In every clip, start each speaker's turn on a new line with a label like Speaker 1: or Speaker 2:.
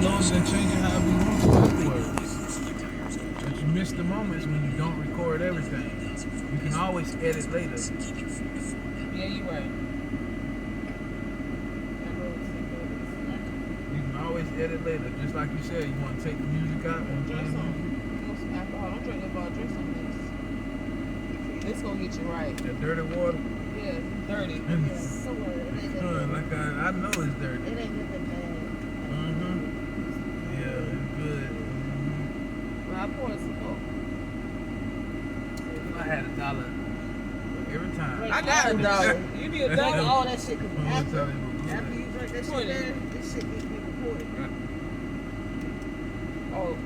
Speaker 1: loaded and changing how we want to afterwards. But you miss the moments when you don't record everything. You can always edit later.
Speaker 2: Yeah, you're right.
Speaker 1: You can always edit later. Just like you said, you want to take the music out and play
Speaker 2: Drink
Speaker 1: music.
Speaker 2: some. Some alcohol. Don't drink about. Drink some of this. This gonna get you right.
Speaker 1: That dirty water.
Speaker 2: Yeah, dirty.
Speaker 3: So what? It ain't
Speaker 1: Like
Speaker 3: nothing
Speaker 1: I know it's dirty.
Speaker 3: bad. It ain't nothing bad.
Speaker 1: Yeah, it's good.
Speaker 2: Well, I poured some more.
Speaker 1: I had $1 every time.
Speaker 2: I got $1. You need
Speaker 3: Drink
Speaker 2: $1.
Speaker 3: all that shit, cause
Speaker 1: I'm
Speaker 3: after
Speaker 1: telling you,
Speaker 3: you drink that shit,
Speaker 2: 20.
Speaker 3: man, this shit needs to be recorded.
Speaker 2: Oh,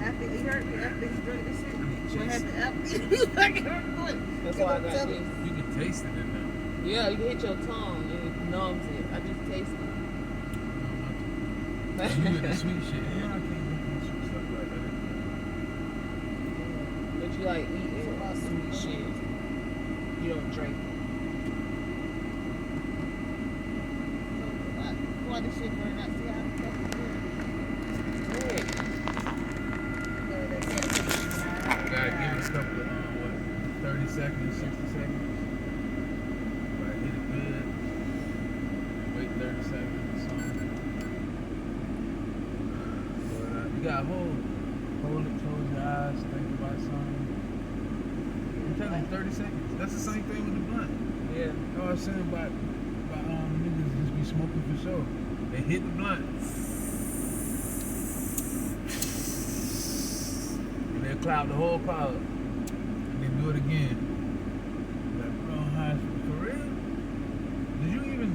Speaker 3: After he heard me, after he drank this shit, what happened after you like it recorded?
Speaker 2: that's why I got this.
Speaker 1: You can taste it in there.
Speaker 2: Yeah, you can hit your tongue and it numbs it. I just taste it.
Speaker 1: You with the sweet shit. You know I can't drink no sweet stuff like that.
Speaker 2: But you like eating sweet shit. You don't drink.
Speaker 3: Why this shit burn out? See how it's fucking good?
Speaker 1: Gotta give it a couple of 30 seconds, 60 seconds. Right, hit it good. Wait 30 seconds or something. But you gotta hold it, close your eyes, think about something. I'm telling you, 30 seconds. That's the same thing with the blunt.
Speaker 2: Yeah.
Speaker 1: You know what I'm saying about niggas just be smoking for sure. They hit the blunt. And they'll cloud the whole cloud. And then do it again. Like, bro, for real? Did you even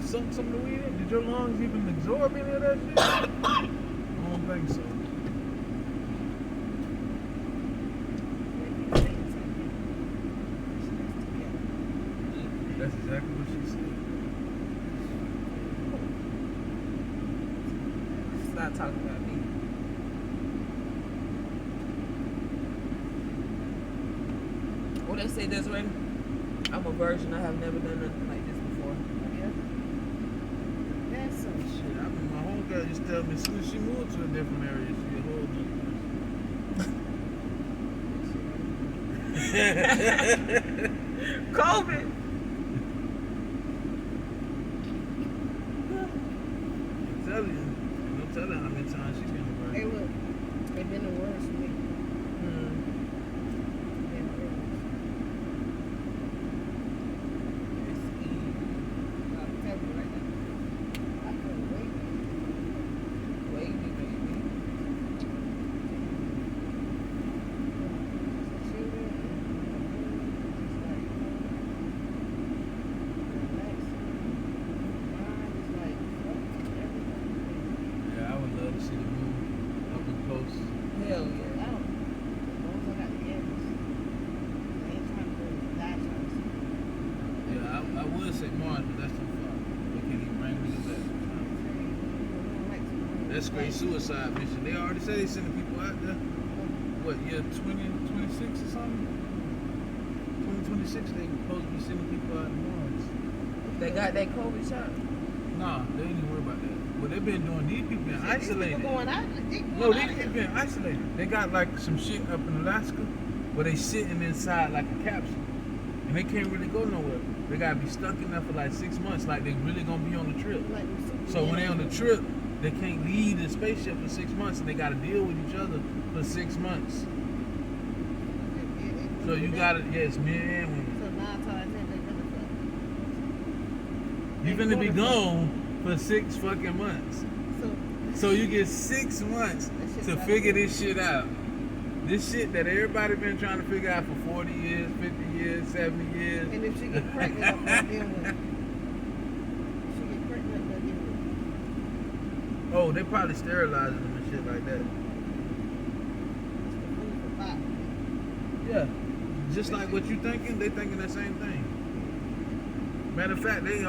Speaker 1: suck some of the weed in? Did your lungs even absorb any of that shit? I don't think so. That's exactly what she said.
Speaker 2: Stop talking about me. What they say, Desiree? I'm a virgin. I have never done nothing like this before.
Speaker 3: That's some shit.
Speaker 1: Shit, I mean, my homegirl used to tell me as soon as she moved to a different area, she'd be a whole nother person.
Speaker 2: COVID.
Speaker 1: I'm telling you. Don't tell her how many times she's been around.
Speaker 3: Hey, look, they've been the worst for me.
Speaker 2: Hmm.
Speaker 3: Been the worst. I'm telling you right now. I couldn't wait.
Speaker 2: Wavy, baby.
Speaker 1: Yeah, I would love to see the moon up and close.
Speaker 2: Hell yeah.
Speaker 1: Yeah, I would say Mars, but that's too far. They can't even bring me to that. That's great suicide mission. They already said they sending people out there. What, year 2026 or something? 2026 they supposed to be sending people out to Mars.
Speaker 2: They got that COVID shot.
Speaker 1: Nah, they ain't even worry about that. What they've been doing, these people been isolated. No, these people been isolated. They got like some shit up in Alaska where they sitting inside like a capsule. And they can't really go nowhere. They gotta be stuck in there for like 6 months, like they really gonna be on the trip. So when they on the trip, they can't leave the spaceship for 6 months and they gotta deal with each other for 6 months. So you gotta, yes, men and women.
Speaker 3: So 9 times 10
Speaker 1: You're gonna be gone for 6 fucking months. So you get 6 months to figure this shit out. This shit that everybody been trying to figure out for 40 years, 50 years, 70 years.
Speaker 3: And if she get pregnant, I'm not dealing with it. If she get pregnant, I'm not dealing with it.
Speaker 1: Oh, they probably sterilizing them and shit like that.
Speaker 3: It's the food for thought.
Speaker 1: Yeah. Just like what you thinking, they thinking the same thing. Matter of fact, they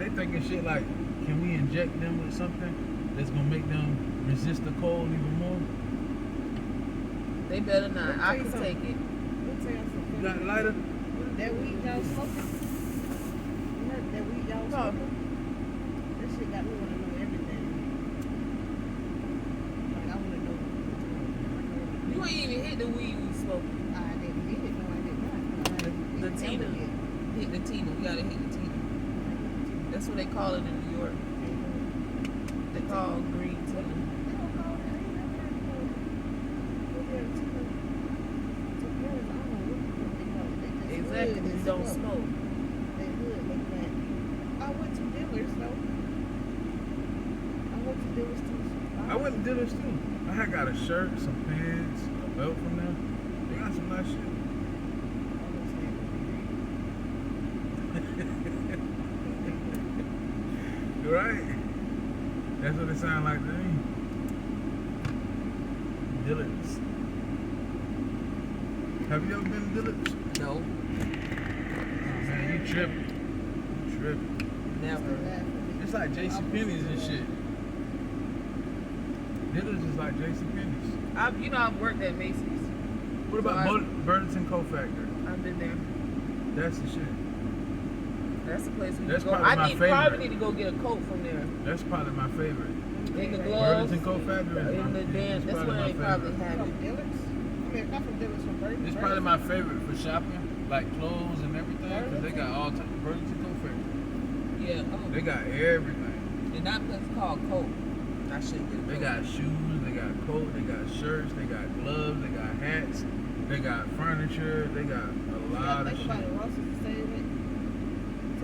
Speaker 1: thinking shit like, can we inject them with something that's gonna make them resist the cold even more?
Speaker 2: They better not. I can take it.
Speaker 3: Let me tell you something.
Speaker 1: You got a lighter?
Speaker 3: That weed y'all smoking? You heard that weed y'all smoking? That shit got me want to know everything.
Speaker 2: You ain't even hit the weed we smoking.
Speaker 3: I didn't hit it. No, I did not.
Speaker 2: The Tina. Hit the Tina. We gotta hit the Tina. That's what they call it in New York. They call green Tina. Exactly. You don't smoke.
Speaker 3: They hood like that. I went to dealers though.
Speaker 1: I went to dealers too. I had got a shirt, some pants, a belt from them. They got some nice shit. You right? That's what it sound like to me. Dillard's. Have you ever been to Dillard's?
Speaker 2: No.
Speaker 1: Oh man, you tripping. You tripping.
Speaker 2: Never.
Speaker 1: It's like JCPenney's and shit. Dillard's is like JCPenney's.
Speaker 2: I've worked at Macy's.
Speaker 1: What about Burlington Coat Factory?
Speaker 2: I've been there.
Speaker 1: That's the shit.
Speaker 2: That's the place we
Speaker 1: That's
Speaker 2: go.
Speaker 1: probably my favorite.
Speaker 2: Probably need to go get a coat from there.
Speaker 1: That's probably my favorite.
Speaker 2: In the gloves.
Speaker 1: Burlington Coat Factory.
Speaker 2: In the dance. That's where they probably have
Speaker 3: From
Speaker 2: it.
Speaker 3: Dillard's? I mean, not from Dillard's, from Burlington.
Speaker 1: It's probably my favorite for shopping, like clothes and everything, because they got all types of Burlington Coat Factory.
Speaker 2: Yeah. Oh.
Speaker 1: They got everything.
Speaker 2: And that place called Coat. I should get a
Speaker 1: They
Speaker 2: coat.
Speaker 1: got shoes, they got coat, they got shirts, they got gloves, they got hats, they got furniture, they got a lot of
Speaker 3: Think about it,
Speaker 1: shit.
Speaker 3: Ross is the same way.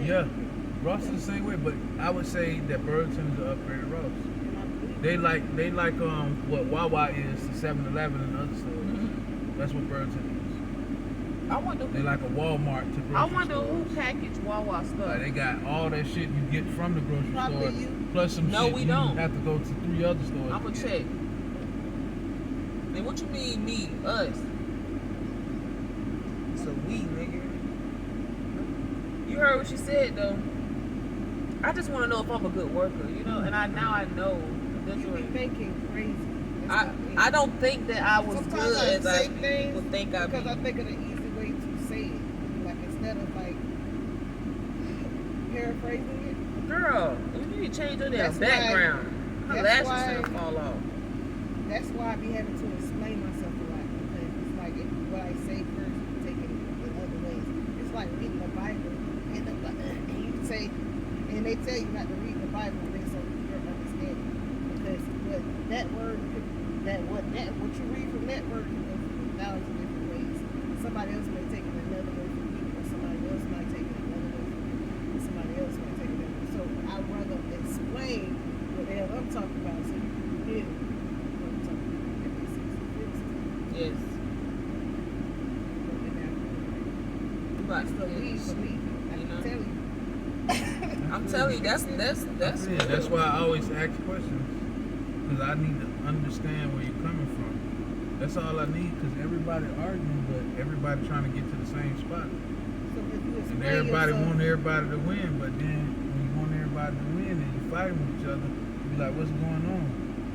Speaker 1: Yeah, Ross is the same way, but I would say that Burlington is an upgraded Ross. They like what Wawa is to 7-Eleven and other stores.
Speaker 2: Mhm.
Speaker 1: That's what Burlington
Speaker 2: I wonder
Speaker 1: is. They
Speaker 2: who.
Speaker 1: like a Walmart to grocery
Speaker 2: I wonder
Speaker 1: stores.
Speaker 2: who packaged Wawa stuff.
Speaker 1: Like they got all that shit you get from the grocery
Speaker 3: Probably
Speaker 1: store,
Speaker 3: you.
Speaker 1: plus some
Speaker 2: No,
Speaker 1: shit
Speaker 2: we
Speaker 1: you
Speaker 2: don't.
Speaker 1: have to go to 3 other stores.
Speaker 2: I'ma
Speaker 1: to get.
Speaker 2: check. And what you mean, me, us? So we, nigga. You heard what she said though. I just want to know if I'm a good worker, you know. And I know that's
Speaker 3: You
Speaker 2: what.
Speaker 3: be thinking crazy.
Speaker 2: I don't think that I was
Speaker 3: Sometimes
Speaker 2: good
Speaker 3: I
Speaker 2: as I
Speaker 3: say things
Speaker 2: would think I
Speaker 3: because I
Speaker 2: be.
Speaker 3: think of the easy way to say it. Like instead of like paraphrasing it.
Speaker 2: Girl, you need to change your damn
Speaker 3: That's why-
Speaker 2: background. Her
Speaker 3: that's
Speaker 2: lashes
Speaker 3: why-
Speaker 2: gonna fall off.
Speaker 3: That's why I be having to explain myself a lot because it's like if what I say first, you take it in other ways. It's like reading the Bible and you say, and they tell you not to read the Bible based on your understanding because what you read from that word can go from 1,000 different ways. Somebody else may take it another way from you, or somebody else might take it another way from you, or somebody else might take it another way. So I'd rather explain what the hell I'm talking about so you can hear what I'm talking about. That makes sense.
Speaker 2: Yes. But
Speaker 3: It's the weed for me. I
Speaker 2: You
Speaker 3: can
Speaker 2: know?
Speaker 3: tell you.
Speaker 2: I'm telling you, that's
Speaker 1: Yeah, that's why I always ask questions, because I need to understand where you're coming from. That's all I need, because everybody arguing, but everybody trying to get to the same spot.
Speaker 3: So if you
Speaker 1: And
Speaker 3: explain
Speaker 1: everybody
Speaker 3: yourself,
Speaker 1: want everybody to win, but then when you want everybody to win and you're fighting with each other, you be like, what's going on?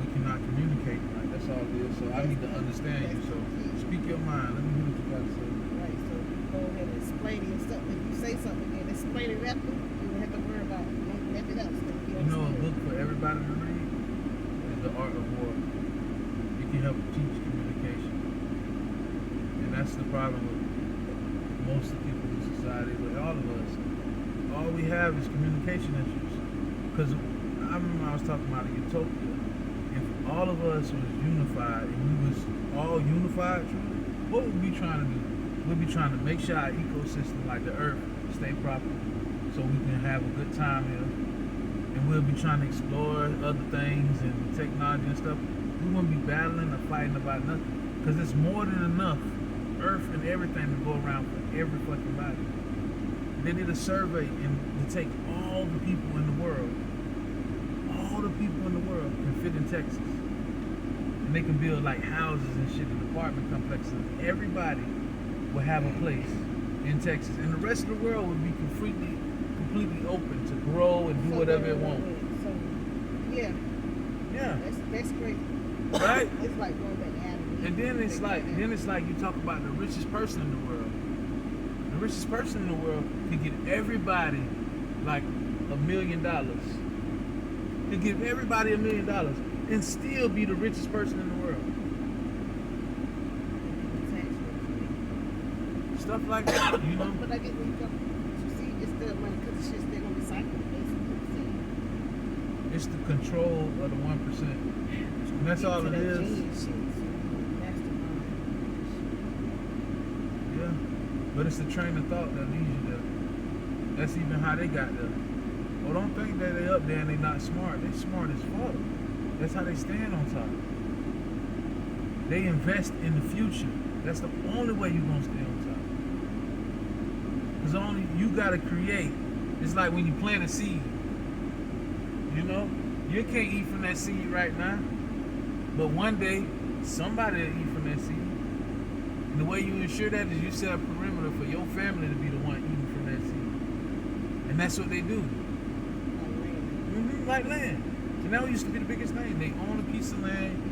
Speaker 1: We cannot communicate, right? That's all it is. So I need to understand you. So speak your mind. Let me hear what you got to say.
Speaker 3: right, so you go ahead and explain yourself. If you say something and explain it after, you don't have to worry about nothing else.
Speaker 1: You know a book for everybody to read is The Art of War. It can help teach communication. And that's the problem with most of the people in society, with all of us. All we have is communication issues. Because I remember I was talking about a utopia. If all of us was unified and we was all unified, truly, what would we be trying to do? We'd be trying to make sure our ecosystem, like the earth, stay proper so we can have a good time here. And we'll be trying to explore other things and technology and stuff. We won't be battling or fighting about nothing. Because it's more than enough earth and everything to go around for every fucking body. They did a survey and to take all the people in the world. All the people in the world can fit in Texas. And they can build like houses and shit and apartment complexes. Everybody will have a place in Texas. And the rest of the world would be completely open to grow and do whatever it wants.
Speaker 3: So, yeah,
Speaker 1: Yeah.
Speaker 3: that's great.
Speaker 1: Right?
Speaker 3: It's like going back to Adam.
Speaker 1: And then it's like you talk about the richest person in the world. The richest person in the world could get everybody like $1 million. Could give everybody $1 million and still be the richest person in the world. stuff like that, you know.
Speaker 3: But I get where you come. You see, it's still money because the shit's still gonna be cycling. Basically,
Speaker 1: It's the control of the 1%. And that's all it is. Yeah. But it's the train of thought that leads you there. That's even how they got there. Well, don't think that they up there and they not smart. They smart as fuck. That's how they stand on top. They invest in the future. That's the only way you're gonna stay on top. Cause only you gotta create. It's like when you plant a seed. You know, you can't eat from that seed right now, but one day somebody will eat from that seed. And the way you ensure that is you set a perimeter for your family to be the one eating from that seed, and that's what they do. Like land. And that used to be the biggest thing. They own a piece of land.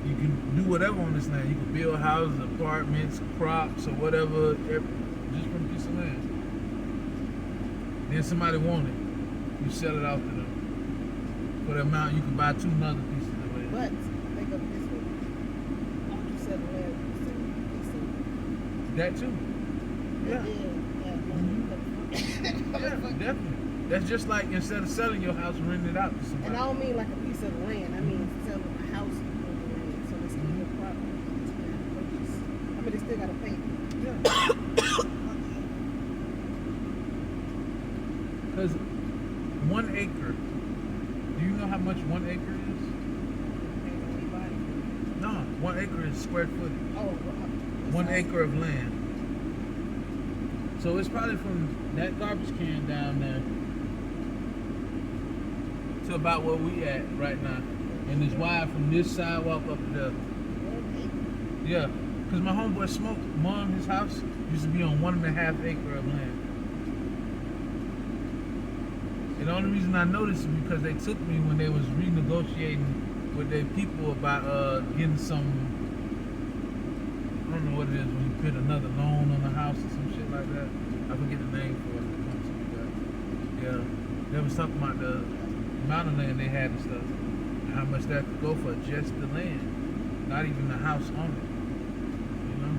Speaker 1: You can do whatever on this land. You can build houses, apartments, crops, or whatever, just from a piece of land. Then somebody want it. You sell it out to them. For the amount you can buy 2 other pieces of land.
Speaker 3: But think of it this way. After you sell the land, you sell a piece of it.
Speaker 1: That too. Yeah.
Speaker 3: Yeah,
Speaker 1: Definitely. That's just like instead of selling your house, renting it out to somebody.
Speaker 3: and I don't mean like a piece of the land. I mean selling a house on the land. So it's still your property. I mean, they still got to pay.
Speaker 1: Yeah. Because 1 acre, do you know how much 1 acre is? No, 1 acre is square footage.
Speaker 3: Oh,
Speaker 1: 1 acre of land. So it's probably from that garbage can down there to about where we at right now. And it's wide from this sidewalk up to the... Yeah, because my homeboy Smoke, his house used to be on 1.5 acre of land. And the only reason I noticed is because they took me when they was renegotiating with their people about getting some, I don't know what it is, when you put another loan on the house or some shit like that. I forget the name for it. But yeah, they was talking about the amount of land they had and stuff, and how much that could go for just the land, not even the house on it. You know?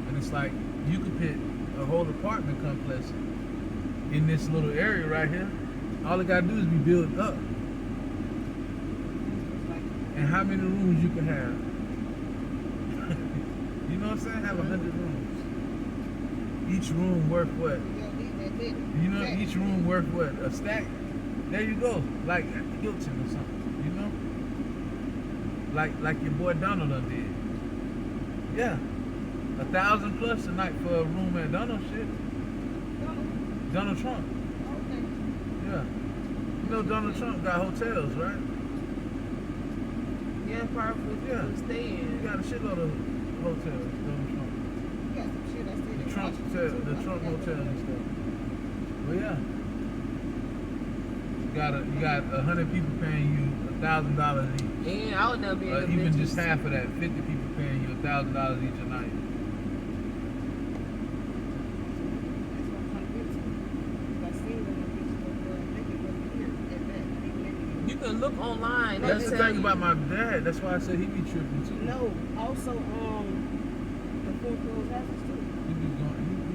Speaker 1: And it's like you could put a whole apartment complex in this little area right here. All it gotta do is be built up. And how many rooms you can have? You know what I'm saying? Have 100 rooms. Each room worth what? You know, each room worth what? A stack? There you go. Like at Hilton or something. You know? Like your boy Donald done did. Yeah. 1,000 plus a night for a room at Donald shit. Donald Trump. Yeah. You know Donald Trump got hotels, right?
Speaker 2: Yeah, probably.
Speaker 1: Yeah.
Speaker 2: Stay in.
Speaker 1: He got a shitload of hotels, Donald Trump. The Trump hotels and stuff. Well, yeah. You got 100 people paying you $1,000 each.
Speaker 2: And I would never be able to
Speaker 1: even just half of that, 50 people paying you $1,000 each a night.
Speaker 2: You can look online.
Speaker 1: That's the thing about my dad. That's why I said he be tripping too.
Speaker 3: No, also the foreclosed houses too.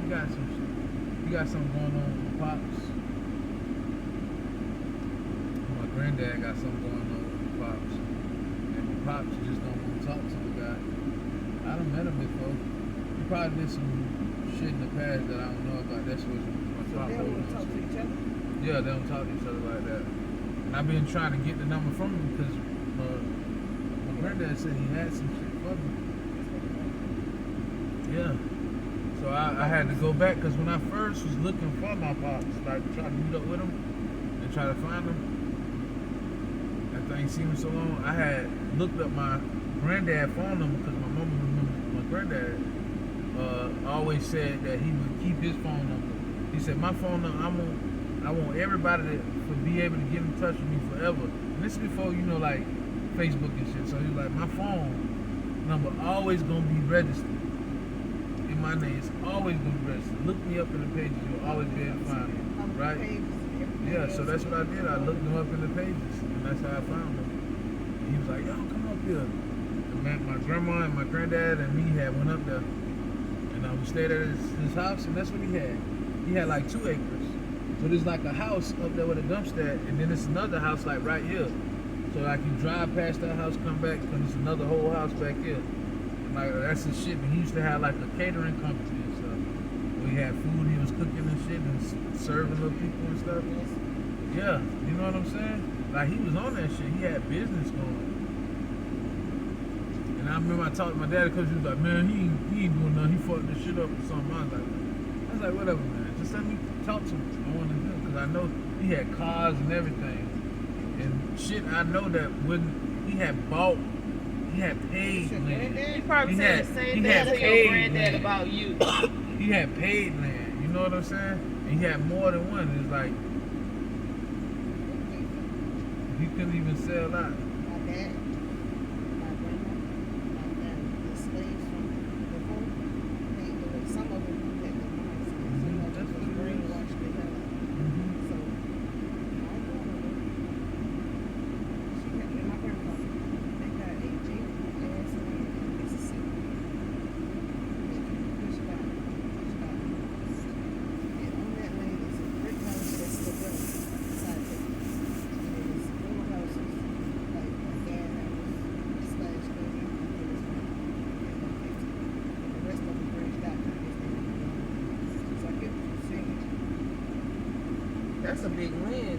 Speaker 1: He got some shit. He got something going on with Pops. My granddad got something going on with Pops. And my Pops just don't want to talk to the guy. I done met him before. He probably did some shit in the past that I don't know about. That's what my
Speaker 3: So they don't want to talk to each other?
Speaker 1: Yeah, they don't talk to each other like that. And I've been trying to get the number from him because my granddad said he had some shit for me. Yeah. So I had to go back because when I first was looking for my Pops, like trying to meet up with him and try to find him, that thing seemed so long. I had looked up my granddad phone number because my mama remembered my granddad always said that he would keep his phone number. He said, my phone number, I want everybody to be able to get in touch with me forever. And this is before, you know, like Facebook and shit. So he was like, my phone number always gonna be registered in my name. It's always gonna be registered. Look me up in the pages, you'll always be able to find me. Right? Yeah, so that's what I did. I looked them up in the pages, and that's how I found them. And he was like, yo, come up here. My grandma and my granddad and me had went up there, and we stayed at his house, and that's what he had. He had like 2 acres, but it's like a house up there with a dumpster, and then it's another house like right here. So like you drive past that house, come back, and it's another whole house back here. And like that's his shit. And he used to have like a catering company and stuff. Where he had food, he was cooking and shit and serving little people and stuff. Yeah, you know what I'm saying? Like he was on that shit. He had business going. And I remember I talked to my daddy because he was like, man, he ain't doing nothing. He fucked this shit up or something. I was like, whatever, man. Just let me talk to him. I want to do it because I know he had cars and everything. And shit, I know that when he had paid land.
Speaker 2: You probably said the same thing to your granddad about you.
Speaker 1: He had paid land. You know what I'm saying? And he had more than one. It's like he couldn't even sell out.
Speaker 3: My dad, my grandma, the slaves from before, some of them had the minds, some of them was brainwashed the hell out. So, my grandmother, she had, and my grandfather, they got a Jeep ass land in Mississippi. Push back. And on that land is a brick house that's still built beside it. And it is full of houses, like a dad house, slash cousin, and his wife, and the kids. And the rest of them branched out to his name. So I get what you're saying.
Speaker 2: That's a big land